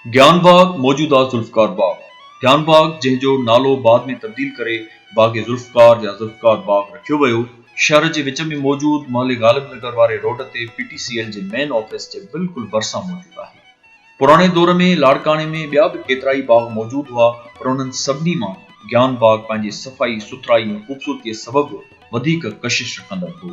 ज्ञान बाग मौजूदा जुल्फकार बाग। ज्ञान बाग जंहिंजो नालो बाद में तब्दील करे बाग जुल्फकार या जुल्फकार बाग रखियो वियो, शहर जे विच में मौजूद मोहल्ले गालिब नगर वारे रोड ते PTCL जे मेन ऑफिस जे बिल्कुल भरिसां मौजूद आहे। पुराने दौर में लाड़काने में ॿिया बि केतिरा ई बाग मौजूद हुआ, पर उन्हनि सभिनी मां ज्ञान बाग पंहिंजी सफ़ाई सुथराई ऐं ख़ूबसूरतीअ सबबि वधीक कशिश रखंदड़ हो।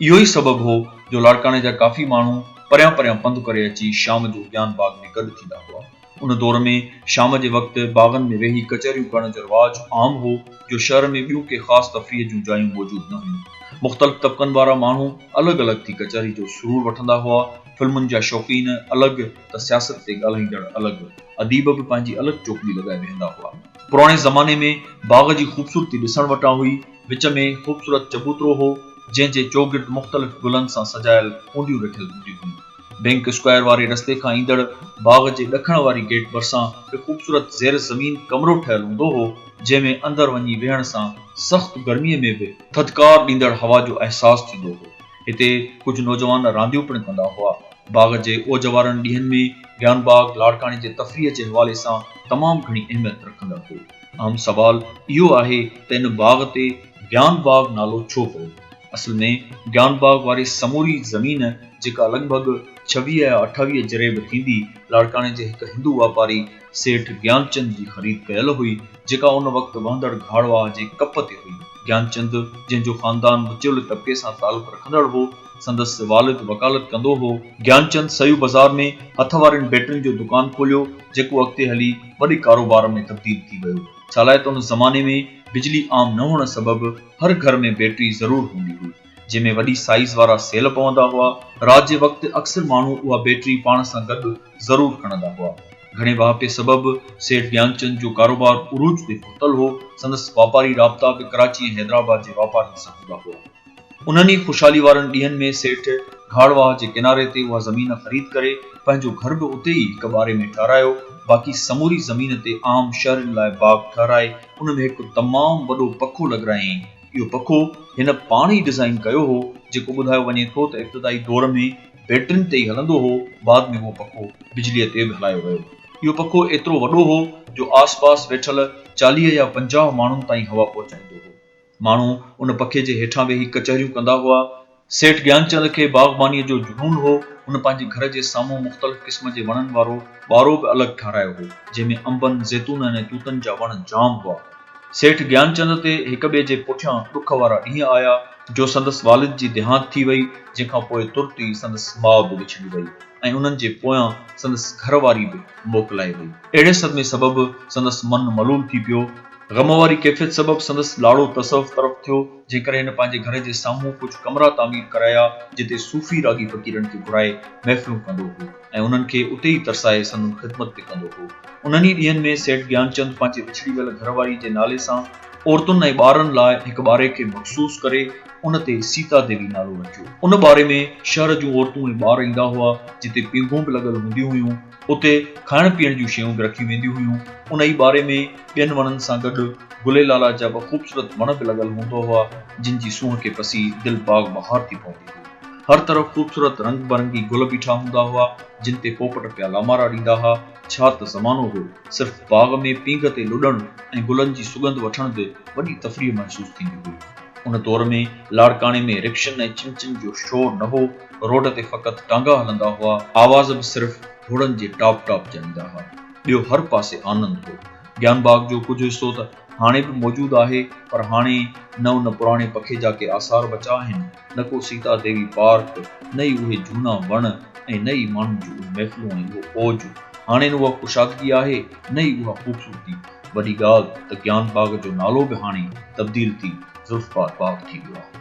इहो ई सबबु हो जो लाड़काने जा काफ़ी माण्हू परियां परियां पंधु करे अची शाम जो ज्ञान बाग में गॾु थींदा हुआ। उन दौर में शाम जे वक़्तु बागनि में वेही कचहरियूं करण जो रिवाज आम हो, जो शहर में ॿियूं के ख़ासि तफ़रीह जूं जायूं मौजूद न हुयूं। मुख़्तलिफ़ तबक़नि वारा माण्हू अलॻि अलॻि थी कचहरी जो सुरूर वठंदा हुआ। फिल्मुनि जा शौक़ीन अलॻि त सियासत ते ॻाल्हाईंदड़ अलॻि, अदीब बि पंहिंजी अलॻि चोकली लॻाए वेहंदा हुआ। पुराणे ज़माने में बाग जी ख़ूबसूरती ॾिसण वटां हुई। विच में ख़ूबसूरत चबूतरो हो, जंहिंजे चौगिर्द मुख़्तलिफ़ गुलनि सां सजायल कूंडियूं रखियल हूंदियूं हुयूं। बैंक स्क्वायर वारे रस्ते खां ईंदड़ बाग जे ॾखण वारी गेट भरिसां हिकु ख़ूबसूरत ज़ेर ज़मीन कमरो ठहियल हूंदो हो, जंहिंमें अंदरि वञी वेहण सां सख़्त गर्मीअ में बि थधिकार ॾींदड़ हवा जो अहसासु थींदो हो। हिते कुझु नौजवान रांदियूं पिणु कंदा हुआ। बाग जे ओज वारनि ॾींहंनि में ज्ञान बाग लाड़काने जे तफ़रीह जे हवाले सां तमामु घणी अहमियत रखंदड़ हो। आम सवाल इहो आहे त इन बाग ते ज्ञान बाग नालो छो पियो? असल में ज्ञान बाग वारी समूरी ज़मीन, जेका लॻभॻि 26 या 28 जरेब थींदी, लाड़काने जे हिकु हिंदू वापारी सेठ ज्ञानचंद जी ख़रीद कयल हुई, जेका उन वक़्तु वहंदड़ घाड़वा जे कप ते हुई। ज्ञानचंद, जंहिंजो ख़ानदान विचोले तबिके सां तालुक़ रखंदड़ हो, संदसि वालिद वकालत कंदो हो। ज्ञानचंद सयू बाज़ार में हथ वारनि बैटरियुनि जो दुकान खोलियो, जेको अॻिते हली वॾे कारोबार में तब्दील थी वियो। छालाए त उन ज़माने में बिजली आम न हुअण सबबि हर घर में बैटरी ज़रूर हूंदी हुई, जंहिंमें वॾी साइज़ वारा सेल पवंदा हुआ। राति जे वक़्तु अक्सर माण्हू उहा बैटरी पाण सां गॾु ज़रूर खणंदा हुआ। घणे वापे सबबि सेठ ज्ञानचंद जो कारोबार उरूज ते पहुतल हो। संदसि वापारी राब्ता बि कराची ऐं हैदराबाद जे वापारियुनि सां हूंदा हुआ। उन्हनि ई ख़ुशहाली वारनि ॾींहंनि में सेठ घाड़वा जे किनारे ते उहा ज़मीन ख़रीद करे पंहिंजो घर बि उते ई हिकु बारे में ठारायो। बाक़ी समूरी ज़मीन ते आम शहरनि लाइ बाग ठाराए उन में हिकु तमामु वॾो पखो लॻारायईं। इहो पखो हिन पाण ई डिज़ाइन कयो हो, जेको ॿुधायो वञे थो त इब्तिदाई दौर में बैटरियुनि ते ई हलंदो हो। बाद में उहो पखो बिजलीअ ते बि हलायो वियो। इहो पखो एतिरो वॾो हो जो आसपास वेठल 40 या 50 माण्हुनि ताईं हवा पहुचाईंदो हो। माण्हू उन पखे जे हेठां वेही कचहरियूं कंदा हुआ। सेठ ज्ञानचंद खे बागबानीअ जो जुनून हो। हुन पंहिंजे घर जे साम्हूं मुख़्तलिफ़ क़िस्म जे वणनि वारो ॿारो बि अलॻि ठारायो हो, जंहिंमें अंबनि, ज़ैतूननि ऐं तूतनि जा वण जाम हुआ। सेठ ज्ञानचंद ते हिक ॿिए जे पुठियां ॾुख वारा ॾींहं आया, जो संदसि वालिद जी देहांत थी वई, जंहिंखां पोइ तुर्त ई संदसि माउ बि विछड़ी वई ऐं उन्हनि जे पोयां संदसि घरवारी बि मोकिलाए वई। अहिड़े सदमे सबबि संदसि मन मलूल थी पियो। ग़म वारी कैफ़ियत सबबि संदसि लाड़ो तसव्वुफ़ तरफ़ थियो, जंहिं करे हिन पंहिंजे घर जे साम्हूं कुझु कमरा तामीर कराया, जिते सूफ़ी रागी फ़क़ीरनि खे घुराए महफ़िलूं कंदो हो ऐं उन्हनि खे उते ई तरसाए संदन ख़िदमत बि कंदो हो। उन्हनि ई ॾींहंनि में सेठ ज्ञानचंद पंहिंजे विछड़ी वियल घरवारी जे नाले सां औरतुनि ऐं ॿारनि लाइ हिकु ॿारे खे मख़सूस करे उन ते सीता देवी नालो रखियो। उन बारे में शहर जूं औरतूं ऐं ॿार ईंदा हुआ, जिते पींघूं बि लॻल हूंदियूं हुयूं। उते खाइण पीअण जूं शयूं बि रखियूं वेंदियूं हुयूं। उन ई बारे में ॿियनि वणनि सां गॾु गुले लाला जा बि ख़ूबसूरत वण बि लॻल हूंदो हुआ, जिन जी सूंहं खे पसी दिल बाग बहार थी पवंदी हुई। हर तरफ़ ख़ूबसूरत रंग बरंगी गुल बीठा हूंदा हुआ, जिन ते पोपट पिया लामारा ॾींदा हुआ। छा त ज़मानो हो! सिर्फ़ बाग में पींघ ते लुॾण ऐं गुलनि जी सुगंध वठण बि वॾी तफ़रीह महसूस थींदी हुई। उन दौर में लाड़काने में रिक्शनि ऐं चिमचिन जो शोर न हो। रोड ते फ़क़ति टांगा हलंदा हुआ। आवाज़ बि सिर्फ़ घोड़नि जे टॉप टॉप जंदा हुआ। ॿियो हर पासे आनंद हो। ज्ञान बाग जो कुझु हिसो त हाणे बि मौजूदु आहे, पर हाणे न उन पुराणे पखे जा के आसार बचा आहिनि, न को सीता देवी पार्क, न ई उहे झूना वण ऐं न ई माण्हुनि जूं महफ़िलूं ऐं उहो ओज। हाणे न उहा कुशादगी आहे, न ई उहा ख़ूबसूरती। वॾी ॻाल्हि त ज्ञान बाग जो नालो बि हाणे तब्दील थी जुल्फकार बाग थी वियो आहे।